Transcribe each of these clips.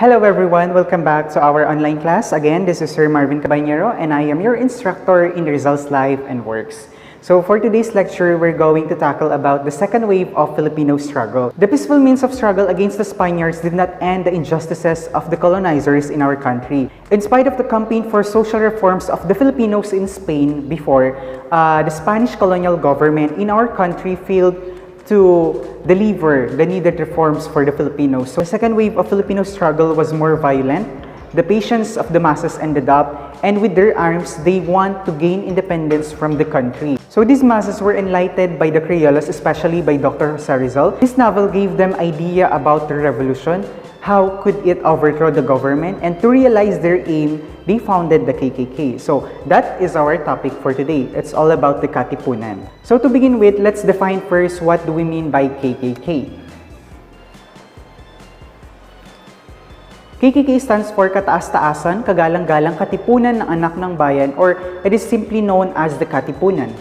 Hello everyone, welcome back to our online class. Again, this is Sir Marvin Caballero and I am your instructor in Rizal's Life and Works. So for today's lecture, we're going to tackle about the second wave of Filipino struggle. The peaceful means of struggle against the Spaniards did not end the injustices of the colonizers in our country. In spite of the campaign for social reforms of the Filipinos in Spain before, the Spanish colonial government in our country failed to deliver the needed reforms for the Filipinos. So the second wave of Filipino struggle was more violent. The patience of the masses ended up, and with their arms, they want to gain independence from the country. So these masses were enlightened by the Criollos, especially by Dr. Rizal. This novel gave them idea about the revolution, how could it overthrow the government, and to realize their aim, they founded the KKK. So that is our topic for today. It's all about the Katipunan. So to begin with, let's define first what do we mean by KKK. KKK stands for Kataas-Taasan, Kagalang-Galang Katipunan ng Anak ng Bayan, or it is simply known as the Katipunan.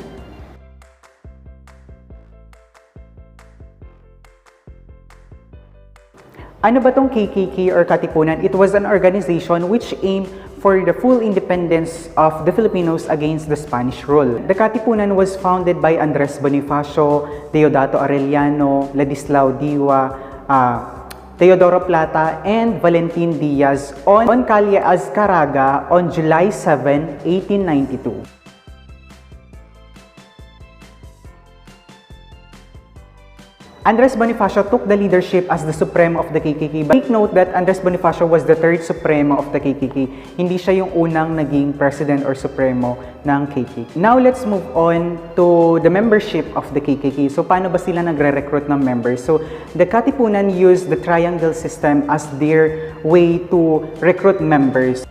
Ano ba tong KKK or Katipunan? It was an organization which aimed for the full independence of the Filipinos against the Spanish rule. The Katipunan was founded by Andres Bonifacio, Deodato Arellano, Ladislao Diwa, Teodoro Plata, and Valentin Diaz on Calle Azcaraga on July 7, 1892. Andres Bonifacio took the leadership as the Supremo of the KKK. But take note that Andres Bonifacio was the third Supremo of the KKK. Hindi siya yung unang naging President or Supremo ng KKK. Now, let's move on to the membership of the KKK. So, paano ba sila nagre-recruit ng members? So, the Katipunan used the triangle system as their way to recruit members.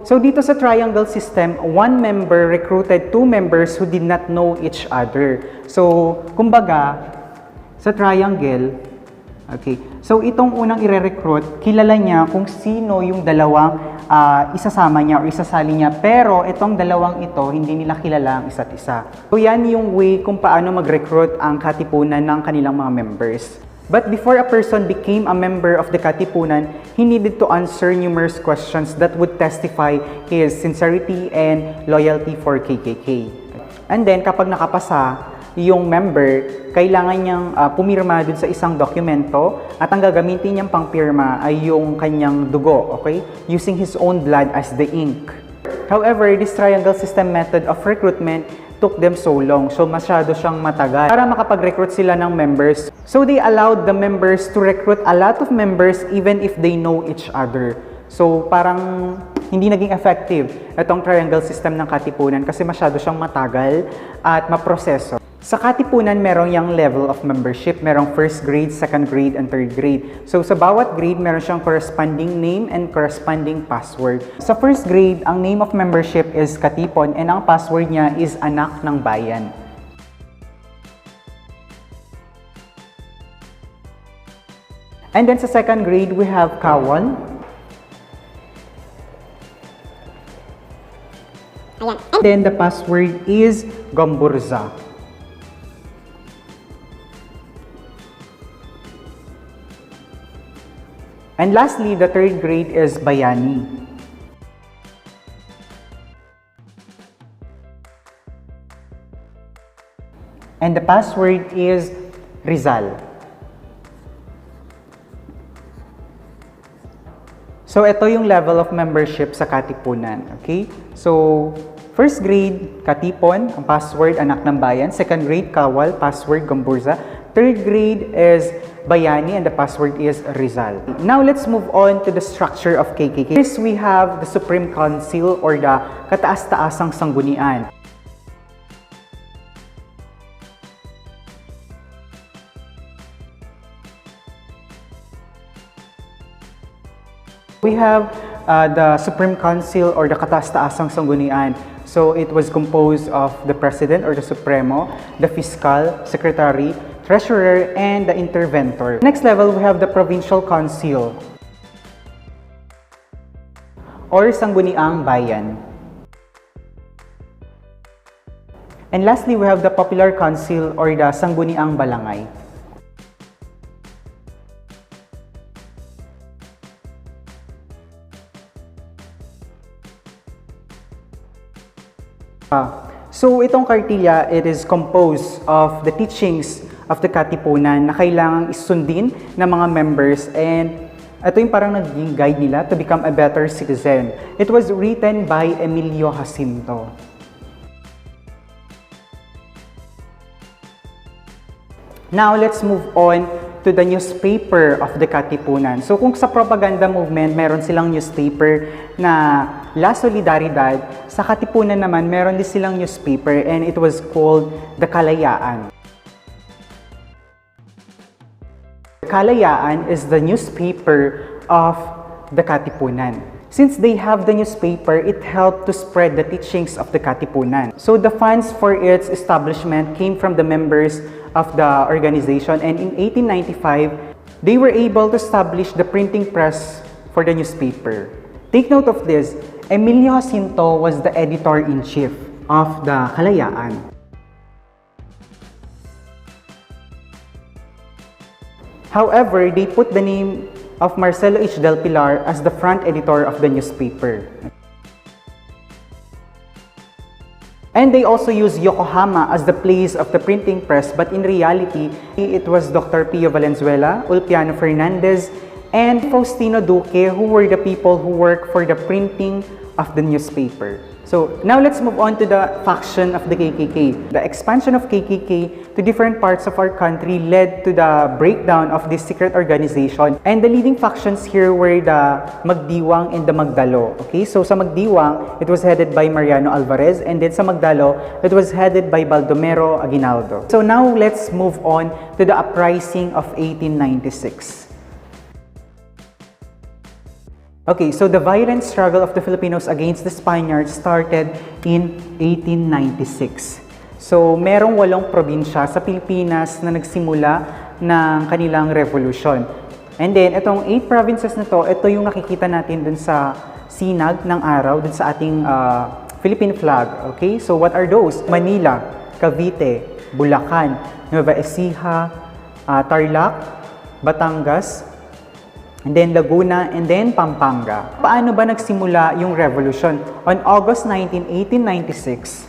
So dito sa triangle system, one member recruited two members who did not know each other. So, kumbaga, sa triangle, okay, so itong unang ire-recruit, kilala niya kung sino yung dalawang isasama niya o isasali niya. Pero itong dalawang ito, hindi nila kilala ang isa't isa. So yan yung way kung paano mag-recruit ang Katipunan ng kanilang mga members. But before a person became a member of the Katipunan, he needed to answer numerous questions that would testify his sincerity and loyalty for KKK. And then, kapag nakapasa yung member, kailangan niyang pumirma dun sa isang dokumento at ang gagamitin niyang pangpirma ay yung kanyang dugo, okay? Using his own blood as the ink. However, this triangle system method of recruitment took them so long. So, masyado siyang matagal para makapag-recruit sila ng members. So, they allowed the members to recruit a lot of members even if they know each other. So, parang hindi naging effective itong triangle system ng Katipunan kasi masyado siyang matagal at maproseso. Sa Katipunan, merong yung level of membership. Merong first grade, second grade, and third grade. So, sa bawat grade, meron siyang corresponding name and corresponding password. Sa first grade, ang name of membership is Katipon and ang password niya is Anak ng Bayan. And then sa second grade, we have Kawon. And then the password is Gomburza. And lastly, the third grade is Bayani. And the password is Rizal. So, ito yung level of membership sa Katipunan. Okay? So, first grade, Katipon, ang password, Anak ng Bayan. Second grade, Kawal, password, Gomburza. Third grade is Bayani and the password is Rizal. Now, let's move on to the structure of KKK. First, we have the Supreme Council or the Kataas-Taasang Sanggunian. We have the Supreme Council or the Kataas-Taasang Sanggunian. So, it was composed of the President or the Supremo, the Fiscal, Secretary, Treasurer, and the Interventor. Next level, we have the Provincial Council or Sangguniang Bayan. And lastly, we have the Popular Council or the Sangguniang Balangay. So itong kartilya, it is composed of the teachings of the Katipunan na kailangang isundin ng mga members, and ito yung parang naging guide nila to become a better citizen. It was written by Emilio Jacinto. Now, let's move on to the newspaper of the Katipunan. So, kung sa propaganda movement, meron silang newspaper na La Solidaridad, sa Katipunan naman, meron din silang newspaper, and it was called The Kalayaan. Kalayaan is the newspaper of the Katipunan. Since they have the newspaper, it helped to spread the teachings of the Katipunan. So the funds for its establishment came from the members of the organization, and in 1895, they were able to establish the printing press for the newspaper. Take note of this, Emilio Jacinto was the editor-in-chief of the Kalayaan. However, they put the name of Marcelo H. Del Pilar as the front editor of the newspaper. And they also used Yokohama as the place of the printing press, but in reality, it was Dr. Pio Valenzuela, Ulpiano Fernandez, and Faustino Duque who were the people who worked for the printing of the newspaper. So now let's move on to the faction of the KKK. The expansion of KKK to different parts of our country led to the breakdown of this secret organization. And the leading factions here were the Magdiwang and the Magdalo. Okay, so sa Magdiwang, it was headed by Mariano Alvarez, and then sa Magdalo, it was headed by Baldomero Aguinaldo. So now let's move on to the uprising of 1896. Okay, so the violent struggle of the Filipinos against the Spaniards started in 1896. So, merong 8 probinsya sa Pilipinas na nagsimula ng kanilang revolution. And then, itong 8 provinces na to, ito yung nakikita natin dun sa sinag ng araw, dun sa ating Philippine flag. Okay, so what are those? Manila, Cavite, Bulacan, Nueva Ecija, Tarlac, Batangas, and then Laguna, and then Pampanga. Paano ba nagsimula yung revolution? On August 19, 1896,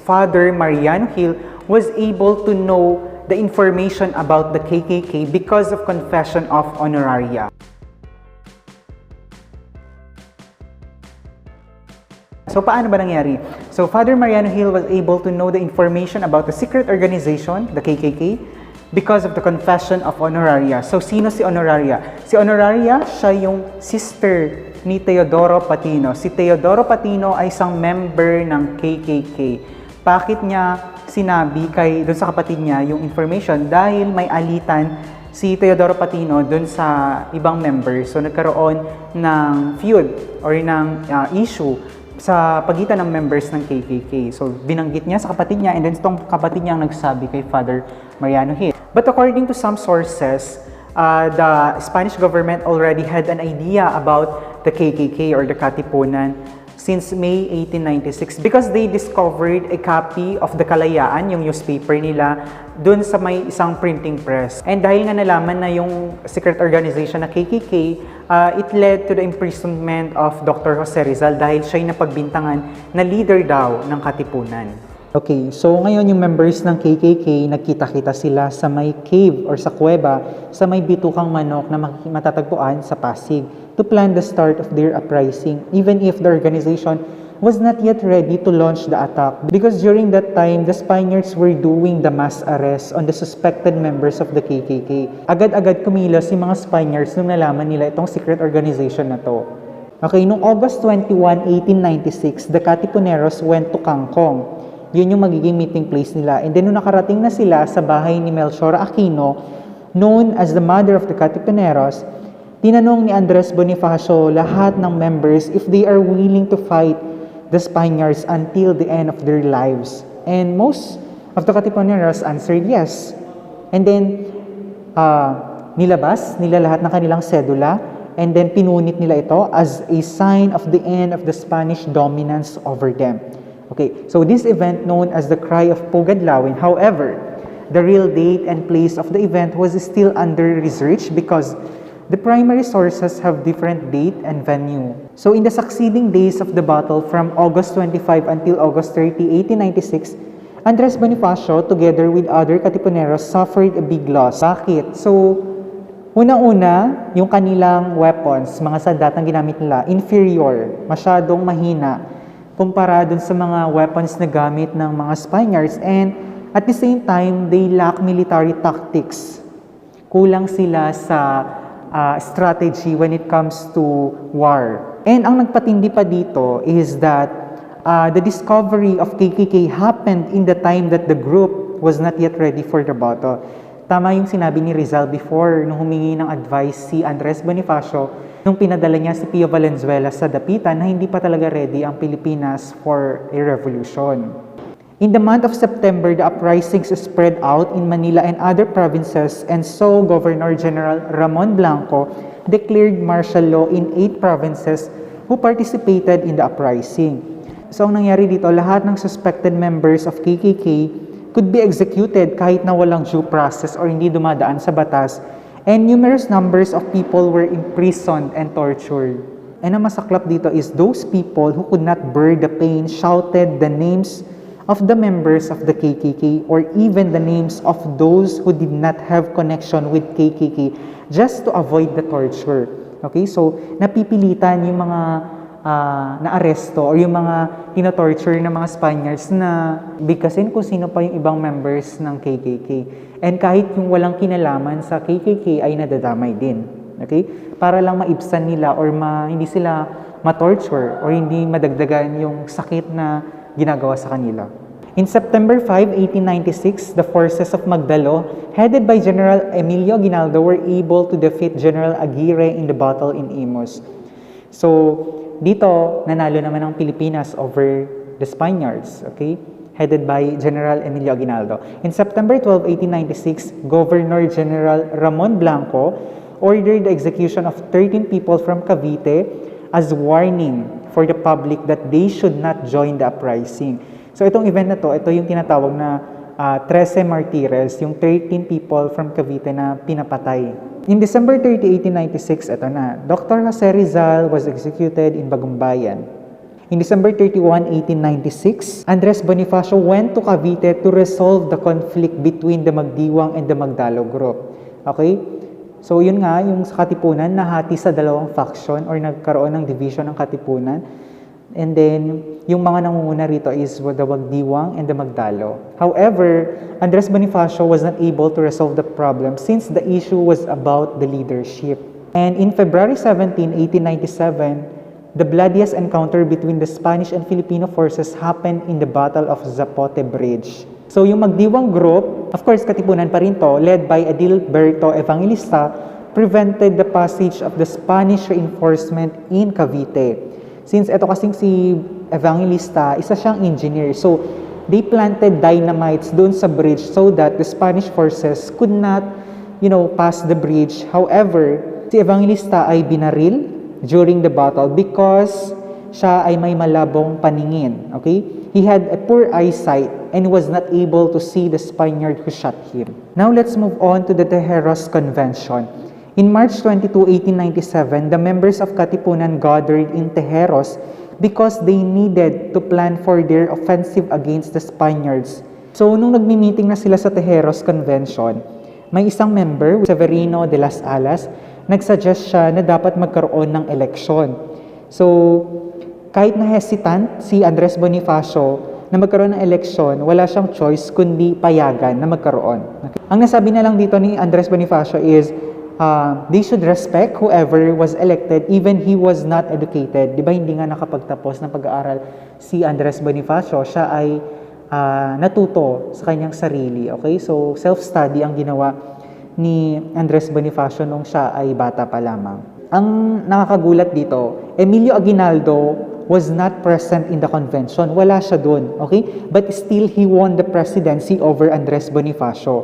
Father Mariano Gil was able to know the information about the KKK because of confession of honoraria. So, paano ba nangyari? So, Father Mariano Gil was able to know the information about the secret organization, the KKK, because of the confession of honoraria. So, sino si honoraria? Si honoraria, siya yung sister ni Teodoro Patino. Si Teodoro Patino ay isang member ng KKK. Bakit niya sinabi doon sa kapatid niya yung information? Dahil may alitan si Teodoro Patino doon sa ibang member. So, nagkaroon ng feud or ng issue sa pagitan ng members ng KKK. So, binanggit niya sa kapatid niya, and then itong kapatid niya ang nagsabi kay Father Mariano Gil. But according to some sources, the Spanish government already had an idea about the KKK or the Katipunan since May 1896 because they discovered a copy of the Kalayaan, yung newspaper nila, dun sa may isang printing press. And dahil nga nalaman na yung secret organization na KKK, it led to the imprisonment of Dr. Jose Rizal dahil siya yung napagbintangan na leader daw ng Katipunan. Okay, so ngayon yung members ng KKK, nagkita-kita sila sa may cave or sa kuweba sa may bitukang manok na matatagpuan sa Pasig to plan the start of their uprising, even if the organization was not yet ready to launch the attack. Because during that time, the Spaniards were doing the mass arrest on the suspected members of the KKK. Agad-agad kumilos si mga Spaniards nung nalaman nila itong secret organization na to. Okay, noong August 21, 1896, the Katipuneros went to Kangkong. Yun yung magiging meeting place nila. And then nung nakarating na sila sa bahay ni Melchora Aquino, known as the mother of the Katipuneros, tinanong ni Andres Bonifacio lahat ng members if they are willing to fight the Spaniards until the end of their lives. And most of the Katipuneros answered yes. And then, nilabas nila lahat ng kanilang sedula, and then pinunit nila ito as a sign of the end of the Spanish dominance over them. Okay, so this event known as the Cry of Pugadlawin, however, the real date and place of the event was still under research because the primary sources have different date and venue. So in the succeeding days of the battle from August 25 until August 30, 1896, Andres Bonifacio, together with other Katipuneros, suffered a big loss. Bakit? So, unang-una, yung kanilang weapons, mga sadatang ginamit nila, inferior, masyadong mahina, kumpara dun sa mga weapons na gamit ng mga Spaniards. And at the same time, they lack military tactics. Kulang sila sa strategy when it comes to war. And ang nagpatindi pa dito is that the discovery of KKK happened in the time that the group was not yet ready for the battle. Tama yung sinabi ni Rizal before nung humingi ng advice si Andres Bonifacio nung pinadala niya si Pio Valenzuela sa dapitan na hindi pa talaga ready ang Pilipinas for a revolution. In the month of September, the uprisings spread out in Manila and other provinces, and so Governor General Ramon Blanco declared martial law in 8 provinces who participated in the uprising. So ang nangyari dito, lahat ng suspected members of KKK could be executed kahit na walang due process or hindi dumadaan sa batas, and numerous numbers of people were imprisoned and tortured. And ang masaklap dito is those people who could not bear the pain shouted the names of the members of the KKK or even the names of those who did not have connection with KKK just to avoid the torture. Okay, so napipilitan yung mga na-aresto or yung mga tino-torture ng mga Spaniards na bigkasin kung sino pa yung ibang members ng KKK. And kahit yung walang kinalaman sa KKK ay nadadamay din. Okay? Para lang maibsan nila or hindi sila ma-torture or hindi madagdagan yung sakit na ginagawa sa kanila. In September 5, 1896, the forces of Magdalo, headed by General Emilio Aguinaldo, were able to defeat General Aguirre in the battle in Imus. So, dito, nanalo naman ang Pilipinas over the Spaniards, okay? Headed by General Emilio Aguinaldo. In September 12, 1896, Governor General Ramon Blanco ordered the execution of 13 people from Cavite as warning for the public that they should not join the uprising. So itong event na to, ito yung tinatawag na 13 martires, yung 13 people from Cavite na pinapatay. In December 30, 1896, ito na, Dr. Jose Rizal was executed in Bagumbayan. In December 31, 1896, Andres Bonifacio went to Cavite to resolve the conflict between the Magdiwang and the Magdalo group. Okay? So yun nga, yung sa Katipunan, nahati sa dalawang faction or nagkaroon ng division ng Katipunan. And then, yung mga nangunguna rito is the Magdiwang and the Magdalo. However, Andres Bonifacio was not able to resolve the problem since the issue was about the leadership. And in February 17, 1897, the bloodiest encounter between the Spanish and Filipino forces happened in the Battle of Zapote Bridge. So yung Magdiwang group, of course Katipunan pa rin to, led by Adilberto Evangelista, prevented the passage of the Spanish reinforcement in Cavite. Since ito kasing si Evangelista, isa siyang engineer. So they planted dynamites doon sa bridge so that the Spanish forces could not, pass the bridge. However, si Evangelista ay binaril during the battle because siya ay may malabong paningin. Okay? He had a poor eyesight and was not able to see the Spaniard who shot him. Now let's move on to the Tejeros Convention. In March 22, 1897, the members of Katipunan gathered in Tejeros because they needed to plan for their offensive against the Spaniards. So, nung nagmi-meeting na sila sa Tejeros Convention, may isang member, Severino de las Alas, nagsuggest siya na dapat magkaroon ng eleksyon. So, kahit na hesitant si Andres Bonifacio na magkaroon ng eleksyon, wala siyang choice kundi payagan na magkaroon. Okay? Ang nasabi na lang dito ni Andres Bonifacio is, they should respect whoever was elected even he was not educated. Di ba hindi nga nakapagtapos ng pag-aaral si Andres Bonifacio, siya ay natuto sa kanyang sarili. Okay? So, self-study ang ginawa ni Andres Bonifacio nung siya ay bata pa lamang. Ang nakakagulat dito, Emilio Aguinaldo was not present in the convention. Wala siya doon. Okay? But still, he won the presidency over Andres Bonifacio.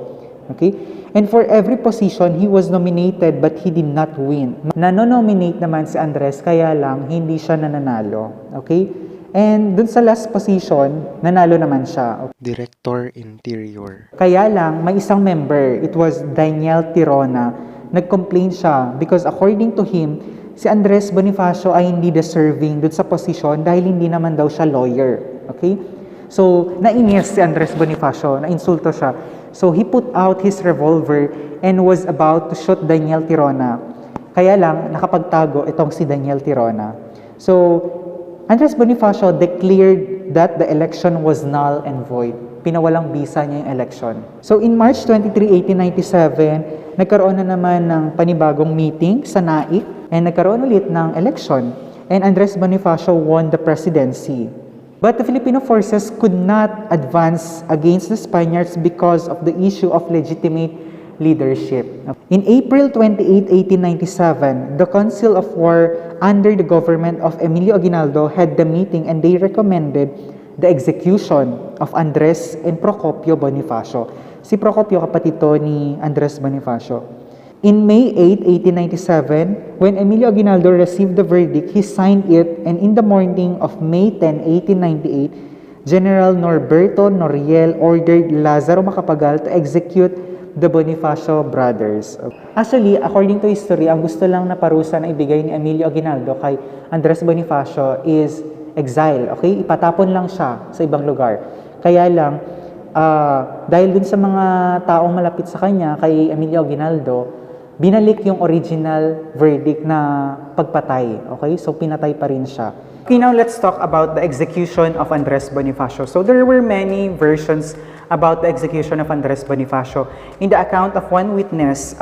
Okay? And for every position, he was nominated but he did not win. Nanonominate naman si Andres, kaya lang hindi siya nananalo. Okay? And dun sa last position, nanalo naman siya. Okay? Director Interior. Kaya lang, may isang member, it was Daniel Tirona, nag-complain siya because according to him, si Andres Bonifacio ay hindi deserving dun sa posisyon dahil hindi naman daw siya lawyer. Okay? So, nainis si Andres Bonifacio, na-insulto siya. So, he put out his revolver and was about to shoot Daniel Tirona. Kaya lang, nakapagtago itong si Daniel Tirona. So, Andres Bonifacio declared that the election was null and void. Pinawalang bisa niya yung election. So, in March 23, 1897, nagkaroon na naman ng panibagong meeting sa NAIC and nagkaroon ulit ng election. And Andres Bonifacio won the presidency. But the Filipino forces could not advance against the Spaniards because of the issue of legitimate leadership. In April 28, 1897, the Council of War under the government of Emilio Aguinaldo had the meeting and they recommended the execution of Andres and Procopio Bonifacio. Si Procopio kapatid to ni Andres Bonifacio. In May 8, 1897, when Emilio Aguinaldo received the verdict, he signed it, and in the morning of May 10, 1898, General Norberto Noriel ordered Lazaro Macapagal to execute the Bonifacio brothers. Actually, according to history, ang gusto lang na parusa na ibigay ni Emilio Aguinaldo kay Andres Bonifacio is exile. Okay? Ipatapon lang siya sa ibang lugar. Kaya lang, dahil dun sa mga taong malapit sa kanya, kay Emilio Aguinaldo, binalik yung original verdict na pagpatay. Okay? So, pinatay pa rin siya. Okay, now let's talk about the execution of Andres Bonifacio. So, there were many versions about the execution of Andres Bonifacio. In the account of one witness,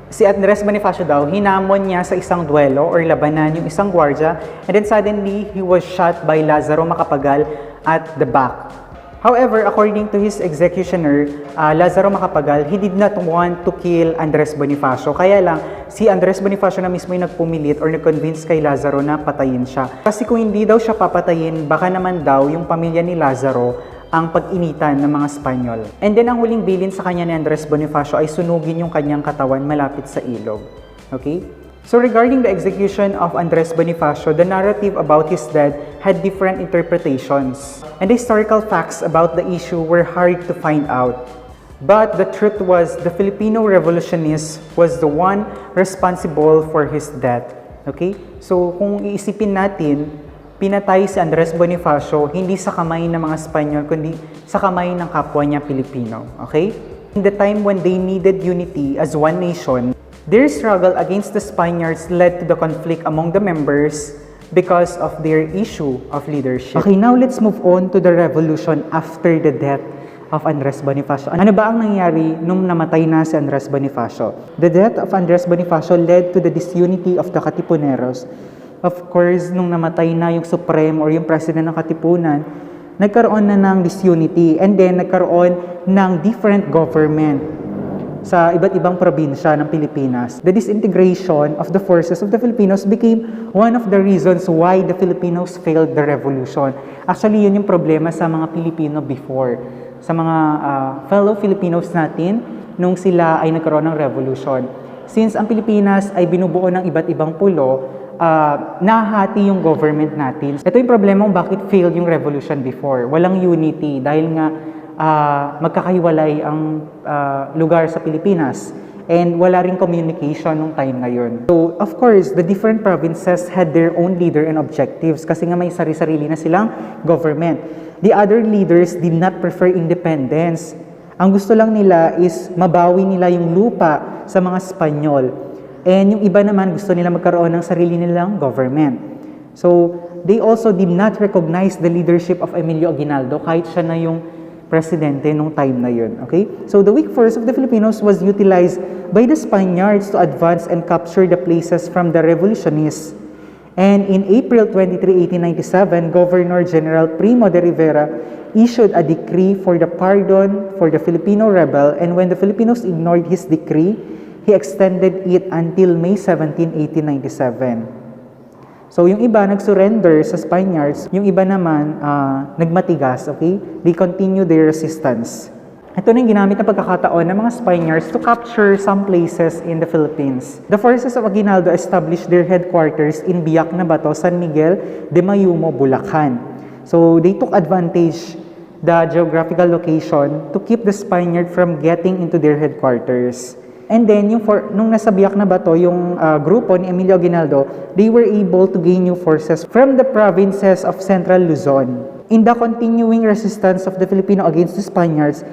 si Andres Bonifacio daw, hinamon niya sa isang duelo or labanan yung isang gwardya, and then suddenly, he was shot by Lazaro Macapagal at the back. However, according to his executioner, Lazaro Macapagal, he did not want to kill Andres Bonifacio. Kaya lang, si Andres Bonifacio na mismo yung nagpumilit or nag-convince kay Lazaro na patayin siya. Kasi kung hindi daw siya papatayin, baka naman daw yung pamilya ni Lazaro ang pag-initan ng mga Espanyol. And then, ang huling bilin sa kanya ni Andres Bonifacio ay sunugin yung kanyang katawan malapit sa ilog. Okay? So regarding the execution of Andres Bonifacio, the narrative about his death had different interpretations. And the historical facts about the issue were hard to find out. But the truth was, the Filipino revolutionist was the one responsible for his death. Okay? So kung iisipin natin, pinatay si Andres Bonifacio hindi sa kamay ng mga Espanyol, kundi sa kamay ng kapwa niya Pilipino. Okay? In the time when they needed unity as one nation, their struggle against the Spaniards led to the conflict among the members because of their issue of leadership. Okay, now let's move on to the revolution after the death of Andres Bonifacio. Ano ba ang nangyari nung namatay na si Andres Bonifacio? The death of Andres Bonifacio led to the disunity of the Katipuneros. Of course, nung namatay na yung Supreme or yung President ng Katipunan, nagkaroon na ng disunity and then nagkaroon ng different government sa iba't ibang probinsya ng Pilipinas. The disintegration of the forces of the Filipinos became one of the reasons why the Filipinos failed the revolution. Actually, yun yung problema sa mga Pilipino before. Sa mga fellow Filipinos natin, nung sila ay nagkaroon ng revolution. Since ang Pilipinas ay binubuo ng iba't ibang pulo, nahati yung government natin. Ito yung problema kung bakit failed yung revolution before. Walang unity dahil nga magkakahiwalay ang lugar sa Pilipinas and wala ring communication nung time na yun. So, of course, the different provinces had their own leader and objectives kasi nga may sari-sarili na silang government. The other leaders did not prefer independence. Ang gusto lang nila is mabawi nila yung lupa sa mga Espanyol. And yung iba naman gusto nila magkaroon ng sarili nilang government. So, they also did not recognize the leadership of Emilio Aguinaldo kahit siya na yung presidente nung time na yun. Okay? So the weak force of the Filipinos was utilized by the Spaniards to advance and capture the places from the revolutionists. And in April 23, 1897, Governor General Primo de Rivera issued a decree for the pardon for the Filipino rebel, and when the Filipinos ignored his decree, he extended it until May 17, 1897. So, yung iba nag-surrender sa Spaniards, yung iba naman nagmatigas, okay? They continue their resistance. Ito na yung ginamit na pagkakataon ng mga Spaniards to capture some places in the Philippines. The forces of Aguinaldo established their headquarters in Biak na Bato, San Miguel de Mayumo, Bulacan. So, they took advantage the geographical location to keep the Spaniard from getting into their headquarters. And then, nung nasa Biak na Bato, yung grupo ni Emilio Aguinaldo, they were able to gain new forces from the provinces of Central Luzon. In the continuing resistance of the Filipino against the Spaniards,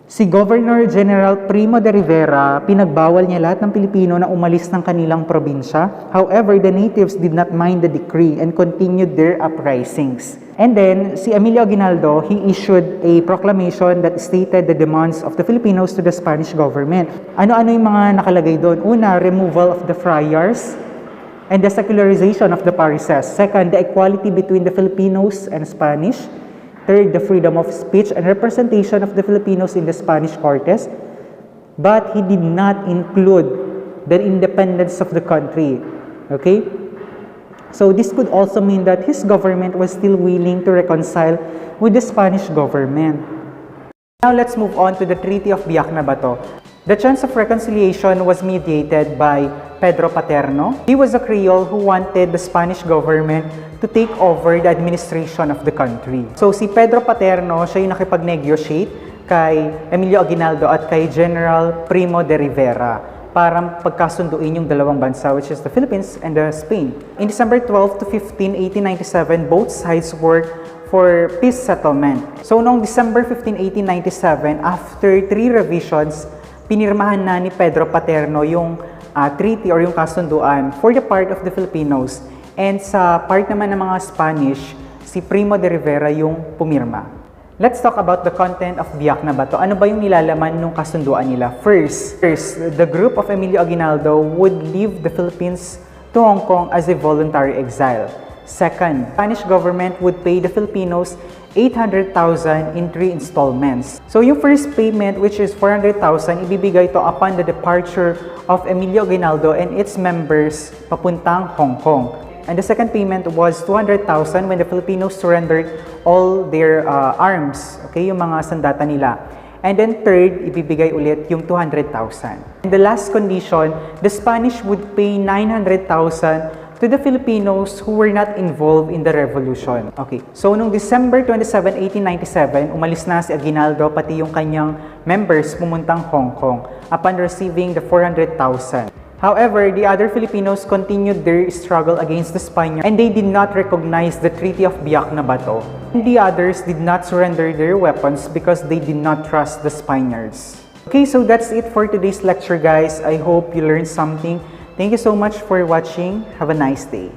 si Governor General Primo de Rivera, pinagbawal niya lahat ng Pilipino na umalis ng kanilang probinsya. However, the natives did not mind the decree and continued their uprisings. And then, si Emilio Aguinaldo, he issued a proclamation that stated the demands of the Filipinos to the Spanish government. Ano-ano yung mga nakalagay doon? Una, removal of the friars and the secularization of the parishes. Second, the equality between the Filipinos and Spanish. Third, the freedom of speech and representation of the Filipinos in the Spanish Cortes. But he did not include the independence of the country. Okay? So this could also mean that his government was still willing to reconcile with the Spanish government. Now let's move on to the Treaty of Biak na Bato. The chance of reconciliation was mediated by Pedro Paterno. He was a Creole who wanted the Spanish government to take over the administration of the country. So si Pedro Paterno, siya yung nakipag-negotiate kay Emilio Aguinaldo at kay General Primo de Rivera para pagkasunduin yung dalawang bansa, which is the Philippines and the Spain. In December 12 to 15, 1897, both sides worked for peace settlement. So noong December 15, 1897, after 3 revisions, pinirmahan na ni Pedro Paterno yung treaty or yung kasunduan for the part of the Filipinos. And sa part naman ng mga Spanish, si Primo de Rivera yung pumirma. Let's talk about the content of Biak na Bato. Ano ba yung nilalaman ng kasunduan nila? First, the group of Emilio Aguinaldo would leave the Philippines to Hong Kong as a voluntary exile. Second, Spanish government would pay the Filipinos 800,000 in 3 installments. So yung first payment, which is 400,000, ibibigay to upon the departure of Emilio Aguinaldo and its members papuntang Hong Kong. And the second payment was 200,000 when the Filipinos surrendered all their arms, okay, yung mga sandata nila. And then third, ibibigay ulit yung 200,000. And the last condition, the Spanish would pay 900,000 to the Filipinos who were not involved in the revolution. Okay, so noong December 27, 1897, umalis na si Aguinaldo pati yung kanyang members pumuntang Hong Kong upon receiving the 400,000. However, the other Filipinos continued their struggle against the Spaniards and they did not recognize the Treaty of Biak na Bato. And the others did not surrender their weapons because they did not trust the Spaniards. Okay, so that's it for today's lecture, guys. I hope you learned something. Thank you so much for watching. Have a nice day.